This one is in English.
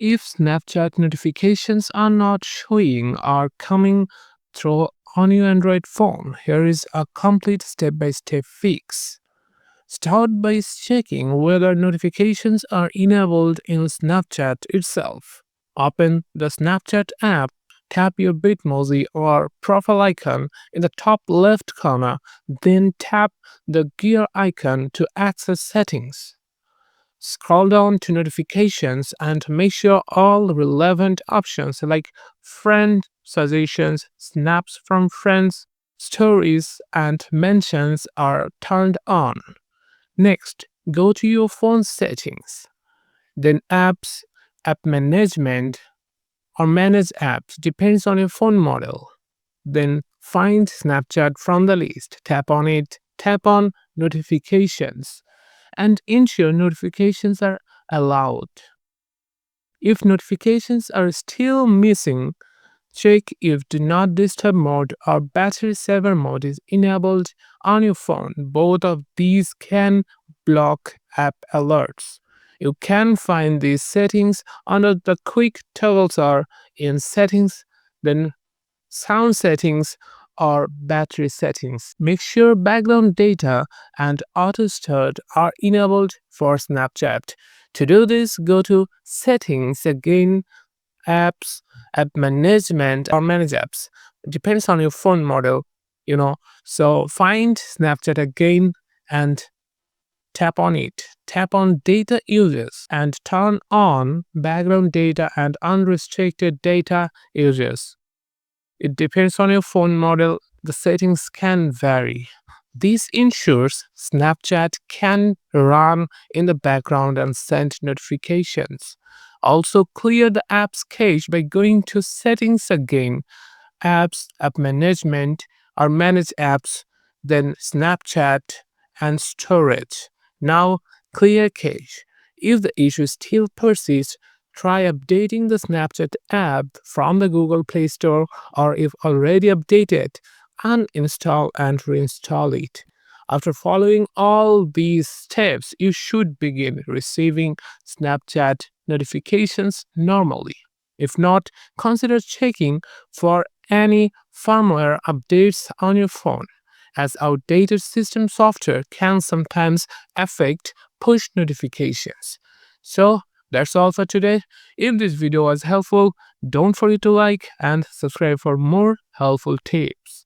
If Snapchat notifications are not showing or coming through on your Android phone, here is a complete step-by-step fix. Start by checking whether notifications are enabled in Snapchat itself. Open the Snapchat app, tap your Bitmoji or profile icon in the top left corner, then tap the gear icon to access settings. Scroll down to notifications and make sure all relevant options like friend suggestions, snaps from friends, stories, and mentions are turned on. Next, go to your phone settings, then apps, app management, or manage apps depends on your phone model. Then find Snapchat from the list, tap on it, tap on notifications, and ensure notifications are allowed. If notifications are still missing, check if Do Not Disturb mode or Battery Saver mode is enabled on your phone. Both of these can block app alerts. You can find these settings under the quick toggles or in settings, then sound settings or battery settings. Make sure background data and auto start are enabled for Snapchat. To do this, go to settings again, apps, app management or manage apps. It depends on your phone model. So find Snapchat again and tap on it. Tap on data uses and turn on background data and unrestricted data uses. It depends on your phone model. The settings can vary. This ensures Snapchat can run in the background and send notifications. Also, clear the app's cache by going to Settings again, Apps, App Management, or Manage Apps, then Snapchat and Storage. Now, clear cache. If the issue still persists, try updating the Snapchat app from the Google Play Store, or if already updated, uninstall and reinstall it. After following all these steps, you should begin receiving Snapchat notifications normally. If not, consider checking for any firmware updates on your phone, as outdated system software can sometimes affect push notifications. So, that's all for today. If this video was helpful, don't forget to like and subscribe for more helpful tips.